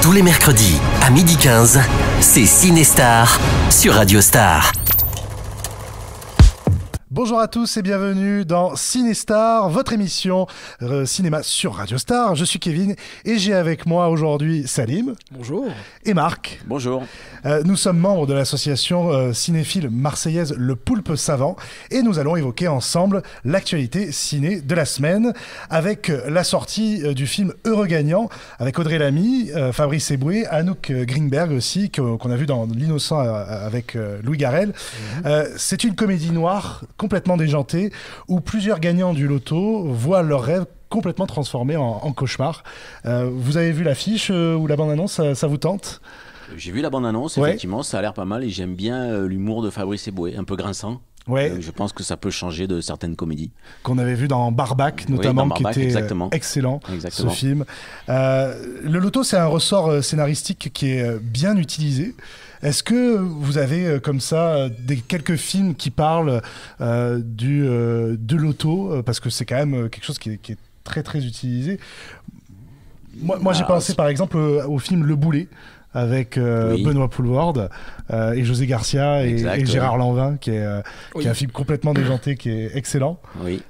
Tous les mercredis à 12h15, c'est Cinestar sur Radio Star. Bonjour à tous et bienvenue dans Cinestar, votre émission cinéma sur Radio Star. Je suis Kevin et j'ai avec moi aujourd'hui Salim. Bonjour. Et Marc. Bonjour. Nous sommes membres de l'association cinéphile marseillaise Le Poulpe Savant et nous allons évoquer ensemble l'actualité ciné de la semaine avec la sortie du film Heureux Gagnant avec Audrey Lamy, Fabrice Eboué, Anouk Greenberg aussi qu'on a vu dans L'Innocent avec Louis Garrel. C'est une comédie noire complètement déjantée où plusieurs gagnants du loto voient leurs rêves complètement transformés en cauchemar. Vous avez vu l'affiche ou la bande-annonce, ça vous tente ? J'ai vu la bande-annonce, effectivement, ça a l'air pas mal et j'aime bien l'humour de Fabrice Eboué, un peu grinçant. Ouais. Je pense que ça peut changer de certaines comédies. Qu'on avait vu dans Barbac, notamment, dans Barbac, qui était exactement. Excellent, Exactement. ce film. Le loto, c'est un ressort scénaristique qui est bien utilisé. Est-ce que vous avez comme ça quelques films qui parlent de l'auto parce que c'est quand même quelque chose qui est très très utilisé. Moi j'ai pensé par exemple au film Le Boulet avec Benoît Poelvoorde et José Garcia et Gérard Lanvin qui est un film complètement déjanté qui est excellent. Oui.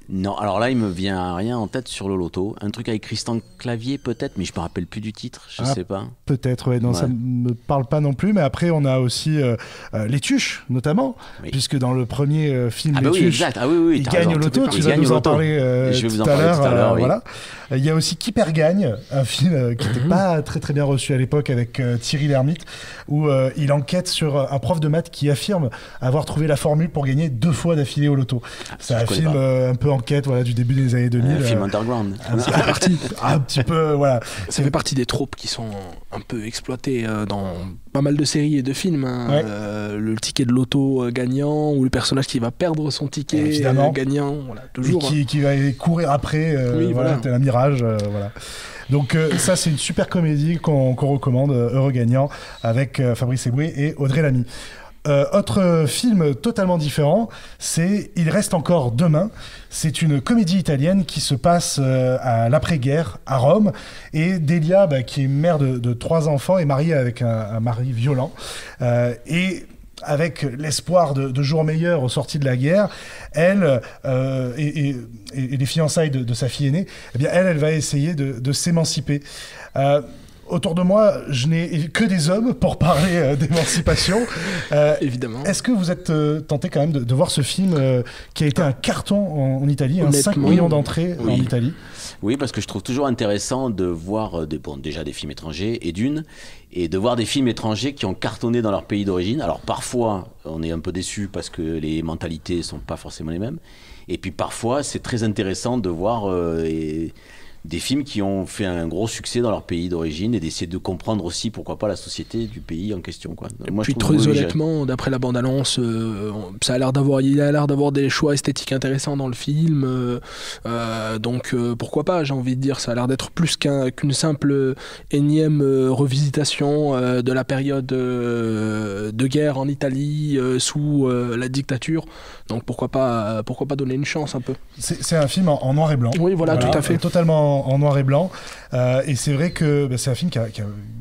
Non, alors là, il me vient rien en tête sur le loto. Un truc avec Christian Clavier, peut-être, mais je me rappelle plus du titre, je sais pas. Peut-être, ouais, non, ça me parle pas non plus. Mais après, on a aussi Les Tuches, notamment, puisque dans le premier film Les Tuches, il gagne au loto. Tu vas nous en parler tout à l'heure. Voilà. Il y a aussi Qui perd gagne, un film qui n'était pas très très bien reçu à l'époque avec Thierry Lhermitte, où il enquête sur un prof de maths qui affirme avoir trouvé la formule pour gagner 2 fois d'affilée au loto. C'est un film un peu enquête du début des années 2000. Un film underground. Ça fait partie. Un petit peu, voilà. Ça fait partie des tropes qui sont un peu exploitées dans pas mal de séries et de films. Le ticket de loto gagnant ou le personnage qui va perdre son ticket gagnant. Voilà, toujours. Et qui va courir après, tel un mirage. Voilà. Donc ça, c'est une super comédie qu'on recommande, Heureux Gagnant, avec Fabrice Eboué et Audrey Lamy. Autre film totalement différent, c'est Il reste encore demain. C'est une comédie italienne qui se passe à l'après-guerre à Rome. Et Delia, qui est mère de 3 enfants, est mariée avec un mari violent. Et avec l'espoir de jours meilleurs au sorti de la guerre, elle et les fiançailles de sa fille aînée, eh bien elle va essayer de s'émanciper. Autour de moi, je n'ai que des hommes pour parler d'émancipation. Évidemment. Est-ce que vous êtes tenté quand même de voir ce film qui a été un carton en Italie, 5 millions d'entrées en Italie? Oui, parce que je trouve toujours intéressant de voir déjà des films étrangers et de voir des films étrangers qui ont cartonné dans leur pays d'origine. Alors parfois, on est un peu déçu parce que les mentalités ne sont pas forcément les mêmes. Et puis parfois, c'est très intéressant de voir des films qui ont fait un gros succès dans leur pays d'origine et d'essayer de comprendre aussi, pourquoi pas, la société du pays en question, quoi. Moi, puis très honnêtement, d'après la bande-annonce, il a l'air d'avoir des choix esthétiques intéressants dans le film. Donc pourquoi pas, j'ai envie de dire, ça a l'air d'être plus qu'une simple énième revisitation de la période de guerre en Italie sous la dictature. Donc pourquoi pas donner une chance un peu. C'est un film en noir et blanc. Oui, voilà, tout à fait. Totalement en noir et blanc. Et c'est vrai que c'est un film qui a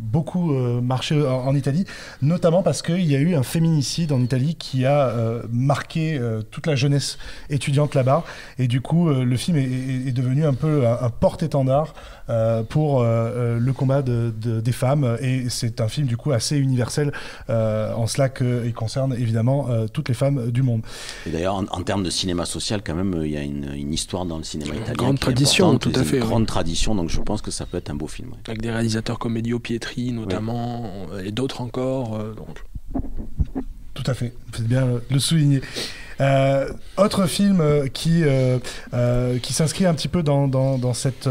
beaucoup marché en Italie, notamment parce qu'il y a eu un féminicide en Italie qui a marqué toute la jeunesse étudiante là-bas. Et du coup, le film est devenu un peu un porte-étendard pour le combat des femmes. Et c'est un film du coup assez universel en cela qu'il concerne évidemment toutes les femmes du monde. Et d'ailleurs, en termes de cinéma social, quand même, il y a une histoire dans le cinéma italien. Grande tradition, tout à fait. Une grande tradition, donc je pense que ça peut être un beau film. Avec des réalisateurs comme Elio Pietri notamment, et d'autres encore. Donc. Tout à fait, c'est bien le souligner. Autre film qui s'inscrit un petit peu dans cette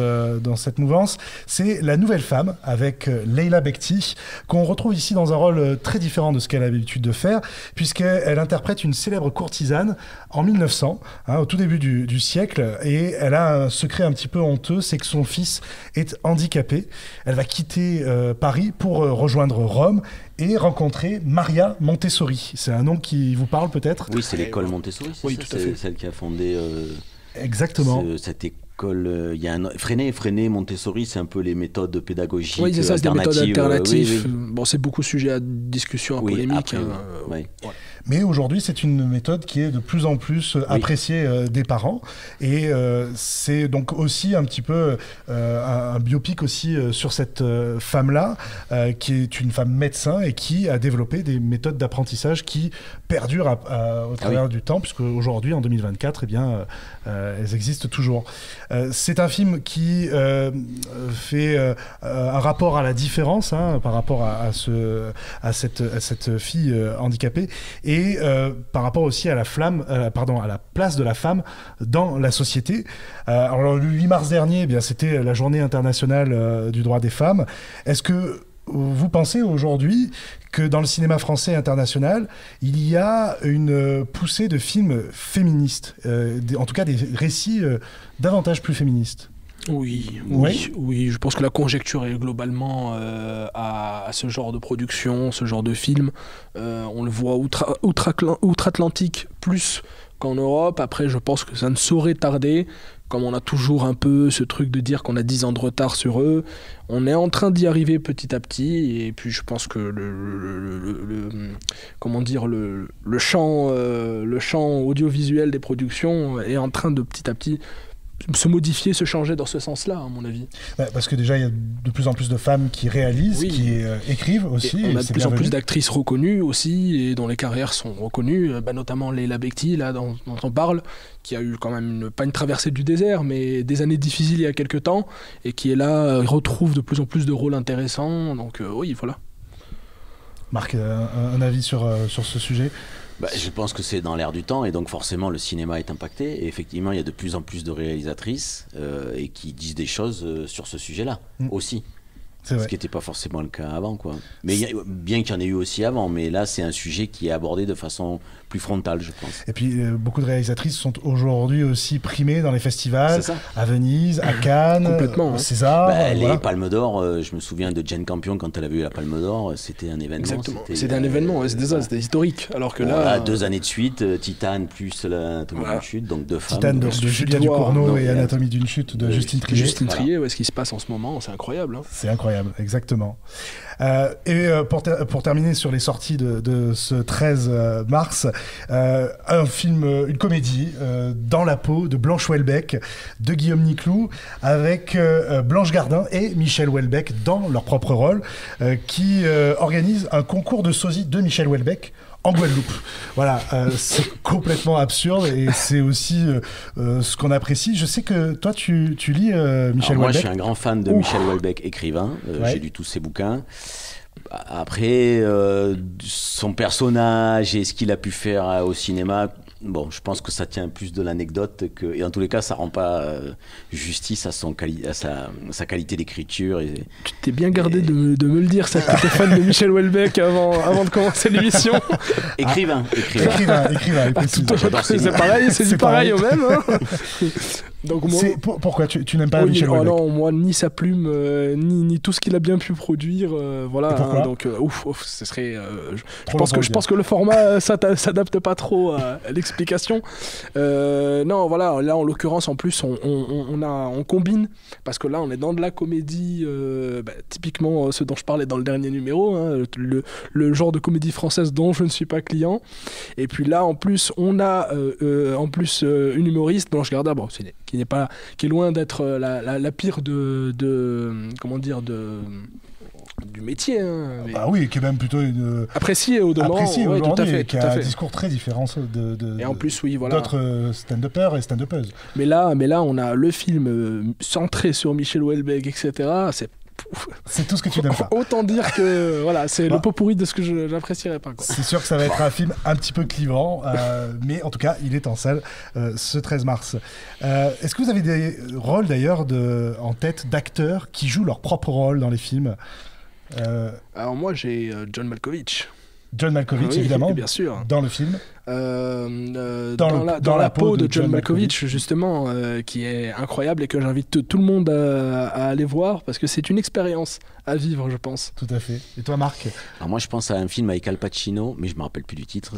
mouvance, c'est La Nouvelle Femme avec Leila Bekti, qu'on retrouve ici dans un rôle très différent de ce qu'elle a l'habitude de faire, puisqu'elle interprète une célèbre courtisane en 1900, au tout début du siècle, et elle a un secret un petit peu honteux, c'est que son fils est handicapé. Elle va quitter Paris pour rejoindre Rome et rencontrer Maria Montessori. C'est un nom qui vous parle peut-être? Oui, c'est l'école Montessori, c'est tout à fait. celle qui a fondé exactement. cette il y a Freinet, Montessori, c'est un peu les méthodes pédagogiques oui, c'est ça, c'est des méthodes alternatives. Oui. Bon, c'est beaucoup sujet à discussion, à polémique. Ouais. Mais aujourd'hui, c'est une méthode qui est de plus en plus appréciée des parents. Et c'est donc aussi un petit peu un biopic aussi sur cette femme-là, qui est une femme médecin et qui a développé des méthodes d'apprentissage qui perdurent au travers du temps, puisque aujourd'hui, en 2024, eh bien, elles existent toujours. C'est un film qui fait un rapport à la différence par rapport à cette fille handicapée et par rapport aussi à la place de la femme dans la société. Alors, le 8 mars dernier, eh bien, c'était la journée internationale du droit des femmes. Est-ce que vous pensez aujourd'hui que dans le cinéma français et international, il y a une poussée de films féministes, en tout cas des récits davantage plus féministes? Oui, je pense que la conjecture est globalement à ce genre de production, ce genre de film. On le voit outre-Atlantique plus qu'en Europe. Après, je pense que ça ne saurait tarder. Comme on a toujours un peu ce truc de dire qu'on a 10 ans de retard sur eux, on est en train d'y arriver petit à petit. Et puis je pense que le champ audiovisuel des productions est en train de petit à petit se modifier, se changer dans ce sens-là, à mon avis. Parce que déjà, il y a de plus en plus de femmes qui réalisent, qui écrivent aussi. Et on a de plus en plus d'actrices reconnues aussi, et dont les carrières sont reconnues, notamment Leila Bekti, là, dont on parle, qui a eu quand même, pas une traversée du désert, mais des années difficiles il y a quelques temps, et qui est là, retrouve de plus en plus de rôles intéressants. Donc oui, voilà. Marc, un avis sur ce sujet ? Je pense que c'est dans l'air du temps et donc forcément le cinéma est impacté et effectivement il y a de plus en plus de réalisatrices et qui disent des choses sur ce sujet-là aussi. Ce qui n'était pas forcément le cas avant, quoi. Mais bien qu'il y en ait eu aussi avant, mais là c'est un sujet qui est abordé de façon plus frontale, je pense. Et puis beaucoup de réalisatrices sont aujourd'hui aussi primées dans les festivals, à Venise, à Cannes, complètement, César. Les Palmes d'Or, je me souviens de Jane Campion quand elle avait eu la Palme d'Or, c'était un événement. Exactement. C'était un événement, c'était historique. Alors que là, 2 années de suite, Titane plus Anatomie d'une chute, donc 2 femmes. Titane de Julia Ducournau et Anatomie d'une chute de Justine Triet. Justine Triet, ce qui se passe en ce moment, c'est incroyable. C'est incroyable, exactement. Pour terminer sur les sorties de ce 13 mars, un film, une comédie dans la peau de Blanche Houellebecq, de Guillaume Niclou, avec Blanche Gardin et Michel Houellebecq dans leur propre rôle, qui organise un concours de sosie de Michel Houellebecq en Guadeloupe. Voilà, c'est complètement absurde et c'est aussi ce qu'on apprécie. Je sais que toi, tu lis Michel Houellebecq. Moi, je suis un grand fan de Michel Houellebecq, écrivain. J'ai lu tous ses bouquins. Après, son personnage et ce qu'il a pu faire au cinéma, bon, je pense que ça tient plus de l'anecdote et en tous les cas, ça rend pas justice à sa qualité d'écriture. Tu t'es bien gardé de me le dire, ça, que t'es fan de Michel Houellebecq avant de commencer l'émission. Écrivain. C'est pareil, c'est du pareil au même. Hein. Donc moi, pourquoi tu n'aimes pas Michel Houellebecq? Non, moi ni sa plume ni tout ce qu'il a bien pu produire, voilà. Pourquoi donc ce serait. Je pense que le format s'adapte pas trop à l'explication. Non, voilà. Là, en l'occurrence, en plus, on combine parce que là, on est dans de la comédie, typiquement ce dont je parlais dans le dernier numéro, hein, le genre de comédie française dont je ne suis pas client. Et puis là, en plus, on a une humoriste, Blanche Gardin, qui est loin d'être la pire du métier. Hein, oui, qui est même plutôt appréciée au demeurant. Appréciée aujourd'hui, tout à fait, qui a un discours très différent et en plus, voilà. d'autres stand-uppers et stand-uppeuses. Mais là, on a le film centré sur Michel Houellebecq, etc. C'est tout ce que tu n'aimes pas. Autant dire que voilà, c'est le pot pourri de ce que j'apprécierais pas. C'est sûr que ça va être un film un petit peu clivant, mais en tout cas, il est en salle ce 13 mars. Est-ce que vous avez des rôles d'ailleurs en tête d'acteurs qui jouent leur propre rôle dans les films? Alors moi, j'ai John Malkovich. John Malkovich, oui, évidemment, bien sûr. dans le film. dans la peau de John Malkovich, justement, qui est incroyable et que j'invite tout le monde à aller voir parce que c'est une expérience à vivre, je pense. Tout à fait. Et toi, Marc? Alors moi, je pense à un film avec Al Pacino, mais je me rappelle plus du titre,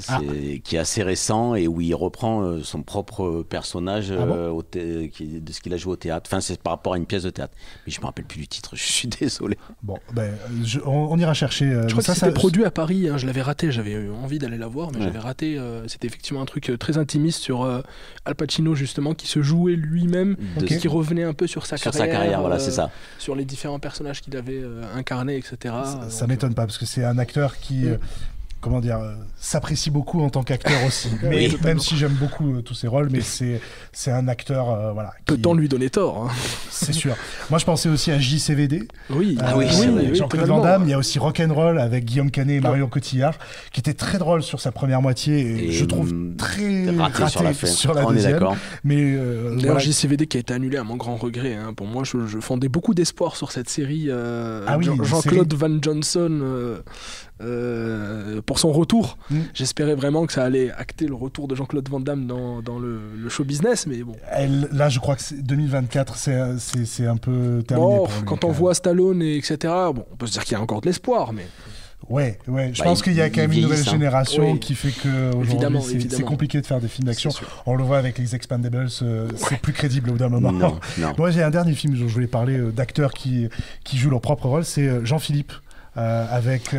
qui est assez récent et où il reprend son propre personnage de ce qu'il a joué au théâtre. Enfin, c'est par rapport à une pièce de théâtre, mais je me rappelle plus du titre. Je suis désolé. Bon, on ira chercher. Je crois que c'était produit à Paris. Je l'avais raté. J'avais eu envie d'aller la voir, mais j'avais raté. C'était effectivement un truc très intimiste sur Al Pacino justement, qui se jouait lui-même, qui revenait un peu sur sa carrière. Voilà, c'est ça. Sur les différents personnages qu'il avait incarnés, etc. Ça m'étonne pas parce que c'est un acteur qui. Comment dire, s'apprécie beaucoup en tant qu'acteur aussi. Mais même si j'aime beaucoup tous ses rôles, mais c'est un acteur, voilà. Peut-on lui donner tort, hein. C'est sûr. Moi, je pensais aussi à JCVD. Oui, Jean-Claude Van Damme. Il y a aussi Rock'n'Roll avec Guillaume Canet et Marion Cotillard, qui était très drôle sur sa première moitié et je trouve très raté sur la deuxième. Mais d'ailleurs, JCVD qui a été annulé à mon grand regret. Hein. Pour moi, je fondais beaucoup d'espoir sur cette série. Jean-Claude Van Johnson. Pour son retour, j'espérais vraiment que ça allait acter le retour de Jean-Claude Van Damme dans le show business, mais bon. Là, je crois que 2024, c'est un peu terminé. Pour lui, quand on voit Stallone et etc., bon, on peut se dire qu'il y a encore de l'espoir, mais. Ouais. Je pense qu'il y a quand même une nouvelle génération qui fait que aujourd'hui c'est compliqué de faire des films d'action. On le voit avec les Expendables, c'est plus crédible au bout d'un moment. Non. Moi, j'ai un dernier film dont je voulais parler d'acteurs qui jouent leur propre rôle, c'est Jean-Philippe. Avec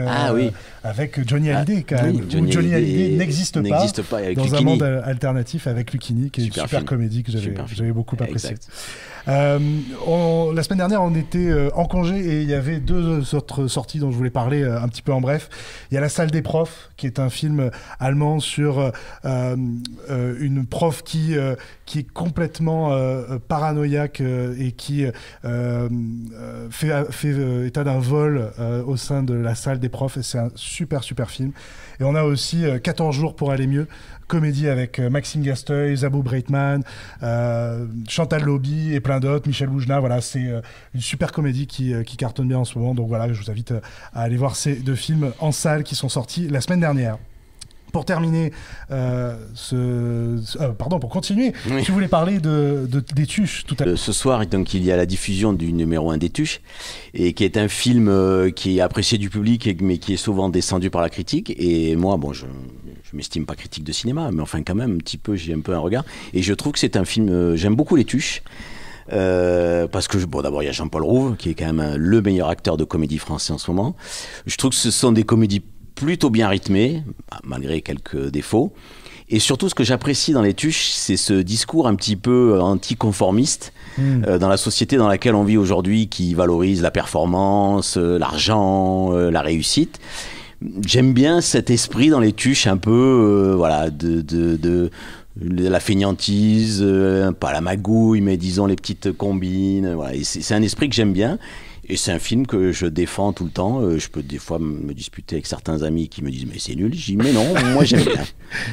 Johnny Hallyday quand même, où Johnny Hallyday n'existe pas dans Lucchini. Un monde alternatif avec Lucchini, qui est une super comédie que j'avais beaucoup appréciée. La semaine dernière, on était en congé et il y avait deux autres sorties dont je voulais parler un petit peu en bref. Il y a La salle des profs, qui est un film allemand sur une prof qui est complètement paranoïaque et qui fait état d'un vol au sein de la salle des profs, et c'est un super film. Et on a aussi 14 jours pour aller mieux, comédie avec Maxime Gasteuil, Zabou Breitman, Chantal Lobby et plein d'autres, Michel Boujna. Voilà, c'est une super comédie qui cartonne bien en ce moment. Donc voilà, je vous invite à aller voir ces deux films en salle qui sont sortis la semaine dernière. Pour terminer, pour continuer, tu voulais parler des Tuches tout à l'heure. Ce soir, donc, il y a la diffusion du numéro 1 des Tuches, et qui est un film qui est apprécié du public, mais qui est souvent descendu par la critique. Et moi, je m'estime pas critique de cinéma, mais enfin quand même, un petit peu, j'ai un peu un regard. Et je trouve que c'est un film, j'aime beaucoup les Tuches. Parce que d'abord il y a Jean-Paul Rouve qui est quand même le meilleur acteur de comédie français en ce moment. Je trouve que ce sont des comédies plutôt bien rythmées, malgré quelques défauts. Et surtout, ce que j'apprécie dans les Tuches, c'est ce discours un petit peu anticonformiste dans la société dans laquelle on vit aujourd'hui, qui valorise la performance, l'argent, la réussite. J'aime bien cet esprit dans les Tuches, un peu de la fainéantise, pas la magouille, mais disons les petites combines. Voilà. Et c'est un esprit que j'aime bien. Et c'est un film que je défends tout le temps. Je peux des fois me disputer avec certains amis qui me disent mais c'est nul. Je dis mais non, moi j'aime bien.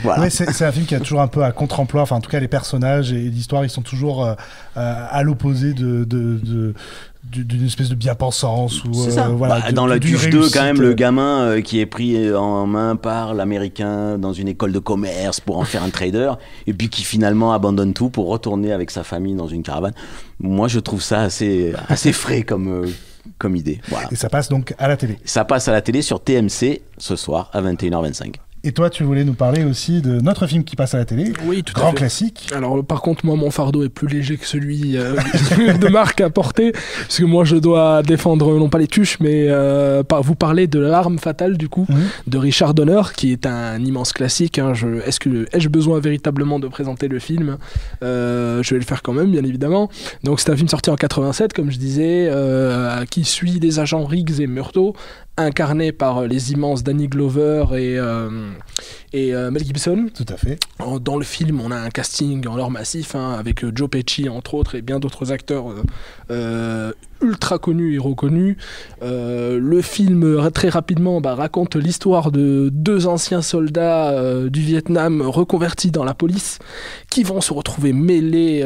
Voilà. Ouais, c'est un film qui a toujours un peu à contre-emploi. Enfin, en tout cas, les personnages et l'histoire, ils sont toujours à l'opposé d'une espèce de bien-pensance. C'est ça. Dans la Tuche 2, quand même, le gamin qui est pris en main par l'Américain dans une école de commerce pour en faire un trader, et puis qui finalement abandonne tout pour retourner avec sa famille dans une caravane. Moi, je trouve ça assez frais comme idée. Voilà. Et ça passe donc à la télé. Ça passe à la télé sur TMC ce soir à 21h25. Et toi, tu voulais nous parler aussi de notre film qui passe à la télé. Oui, tout à fait. Grand classique. Alors, par contre, moi, mon fardeau est plus léger que celui de Marc à porter, parce que moi, je dois défendre, non pas les Tuches, mais vous parler de L'Arme fatale, du coup, de Richard Donner, qui est un immense classique. Hein. Ai-je besoin véritablement de présenter le film ? Je vais le faire quand même, bien évidemment. Donc, c'est un film sorti en 87, comme je disais, qui suit les agents Riggs et Murtaugh, incarné par les immenses Danny Glover et Mel Gibson. Tout à fait. Dans le film, on a un casting en or massif, avec Joe Pesci entre autres et bien d'autres acteurs ultra connu et reconnu. Le film, très rapidement, raconte l'histoire de 2 anciens soldats du Vietnam reconvertis dans la police qui vont se retrouver mêlés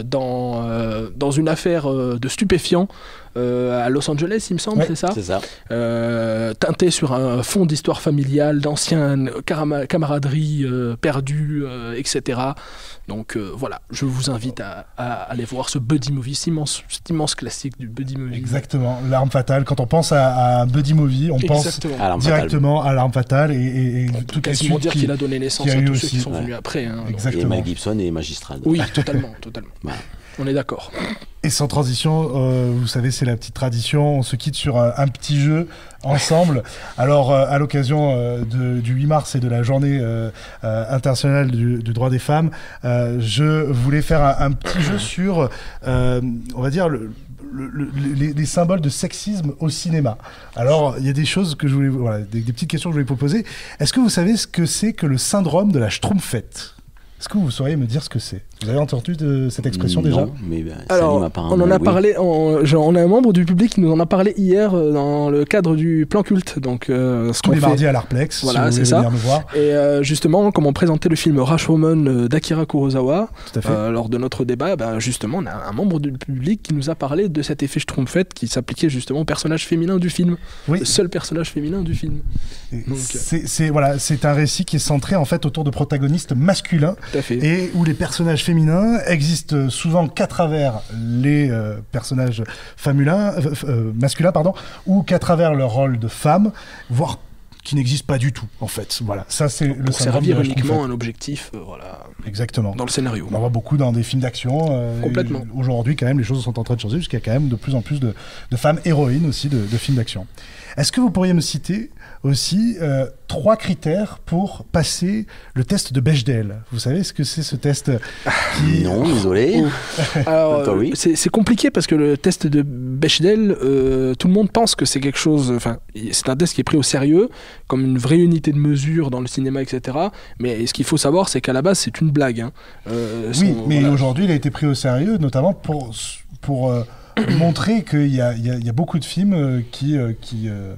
dans une affaire de stupéfiants à Los Angeles, il me semble, c'est ça ? C'est ça. Teinté sur un fond d'histoire familiale, d'anciennes camaraderies perdues, etc. Donc voilà, je vous invite à aller voir ce buddy movie, cet immense classique du buddy movie. Exactement, L'Arme Fatale. Quand on pense à un buddy movie, on pense directement à L'Arme Fatale et toutes les suites dire qu'il a donné naissance à tous ceux qui sont venus après. Hein, exactement. Et Mel Gibson est magistral. Oui, totalement. Voilà. On est d'accord. Et sans transition, vous savez, c'est la petite tradition, on se quitte sur un petit jeu ensemble. Alors, à l'occasion du 8 mars et de la journée internationale du droit des femmes, je voulais faire un petit jeu sur, on va dire, les symboles de sexisme au cinéma. Alors, il y a des choses que je voulais, des petites questions que je voulais proposer. Est-ce que vous savez ce que c'est que le syndrome de la Schtroumpfette ? Est-ce que vous sauriez me dire ce que c'est ? Vous avez entendu cette expression déjà ? Non, mais alors, on en a parlé. On a un membre du public qui nous en a parlé hier dans le cadre du plan culte. Donc, tous les mardis à l'Arplex. Voilà, si vous voulez venir nous voir. Et justement, comme on présentait le film Rashomon d'Akira Kurosawa, tout à fait. Lors de notre débat, justement, on a un membre du public qui nous a parlé de cet effet Schtroumpfette qui s'appliquait justement au personnage féminin du film. Oui. Le seul personnage féminin du film. Donc, c'est un récit qui est centré en fait autour de protagonistes masculins. Tout à fait. Et où les personnages féminins existent souvent qu'à travers les personnages masculins, ou qu'à travers leur rôle de femme, voire qui n'existent pas du tout, en fait. Voilà, ça c'est le syndrome de la Schtroumpfette. Uniquement un objectif, Exactement. Dans le scénario. On en voit beaucoup dans des films d'action. Complètement. Aujourd'hui, quand même, les choses sont en train de changer, puisqu'il y a quand même de plus en plus de femmes héroïnes aussi de films d'action. Est-ce que vous pourriez me citer aussi 3 critères pour passer le test de Bechdel ? Vous savez ce que c'est ce test qui... Non, désolé. Alors, oui. C'est compliqué parce que le test de Bechdel, tout le monde pense que c'est quelque chose... Enfin, c'est un test qui est pris au sérieux, comme une vraie unité de mesure dans le cinéma, etc. Mais ce qu'il faut savoir, c'est qu'à la base, c'est une blague. Hein. Mais aujourd'hui, il a été pris au sérieux, notamment pour montrer qu'il y a beaucoup de films qui ne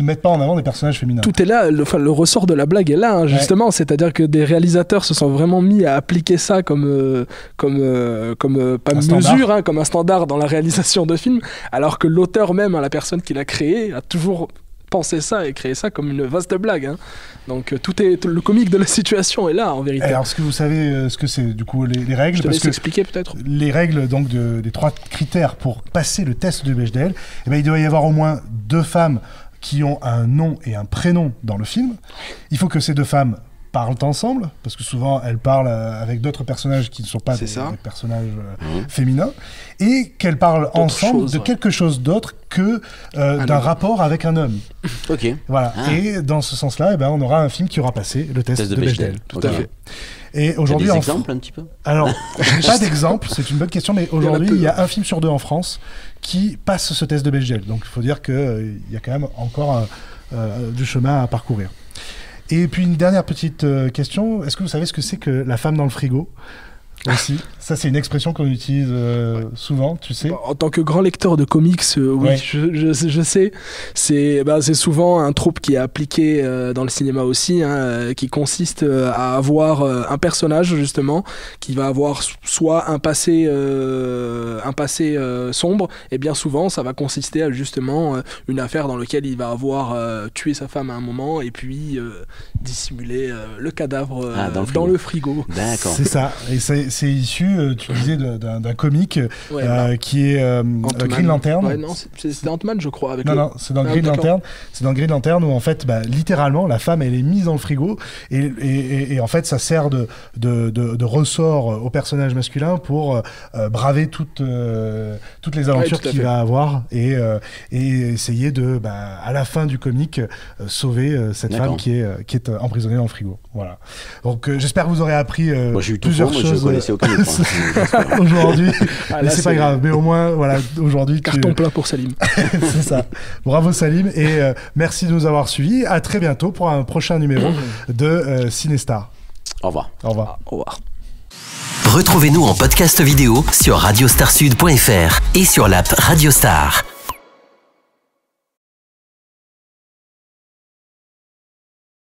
mettent pas en avant des personnages féminins. Tout est là, le ressort de la blague est là, hein, justement. Ouais. C'est-à-dire que des réalisateurs se sont vraiment mis à appliquer ça comme pas mesure, hein, comme un standard dans la réalisation de films, alors que l'auteur même, la personne qui l'a créé, a toujours pensé ça et créé ça comme une vaste blague. Hein. Donc le comique de la situation est là, en vérité. Alors, est-ce que vous savez ce que c'est, du coup, les règles ? Je te laisse expliquer, peut-être. Les règles, donc, des 3 critères pour passer le test de Bechdel, il doit y avoir au moins 2 femmes qui ont un nom et un prénom dans le film. Il faut que ces 2 femmes parlent ensemble, parce que souvent elles parlent avec d'autres personnages qui ne sont pas des personnages féminins, et qu'elles parlent ensemble de quelque chose d'autre que d'un rapport avec un homme. Ok. Voilà. Et dans ce sens-là, on aura un film qui aura passé le test de Bechdel. Tout à fait. Et aujourd'hui, des exemples un petit peu ? Alors, pas d'exemple, c'est une bonne question, mais aujourd'hui, il y a un film sur 2 en France qui passe ce test de Bechdel. Donc, il faut dire qu'il y a quand même encore du chemin à parcourir. Et puis une dernière petite question, est-ce que vous savez ce que c'est que la femme dans le frigo ? Aussi. Ça, c'est une expression qu'on utilise souvent, tu sais. En tant que grand lecteur de comics, oui, je sais. C'est souvent un trope qui est appliqué dans le cinéma aussi, hein, qui consiste à avoir un personnage, justement, qui va avoir soit un passé sombre, et bien souvent, ça va consister à justement une affaire dans laquelle il va avoir tué sa femme à un moment, et puis dissimuler le cadavre dans le frigo. D'accord. C'est ça. Et c'est issu, tu disais, d'un comic qui est Green Lantern. Ouais, non, c'est Ant-Man, je crois. Non, c'est dans Green Lantern. C'est dans Green Lantern où, en fait, littéralement, la femme, elle est mise dans le frigo et en fait, ça sert de ressort au personnage masculin pour braver toutes les aventures qu'il va avoir et essayer de, à la fin du comic, sauver cette femme qui est emprisonnée dans le frigo. Voilà. Donc, j'espère que vous aurez appris plusieurs choses aujourd'hui. Mais c'est pas grave. Mais au moins, voilà, aujourd'hui. Carton plein pour Salim. C'est ça. Bravo Salim et merci de nous avoir suivis. À très bientôt pour un prochain numéro de Cinestar. Au revoir. Au revoir. Au revoir. Retrouvez-nous en podcast vidéo sur radiostarsud.fr et sur l'app Radio Star.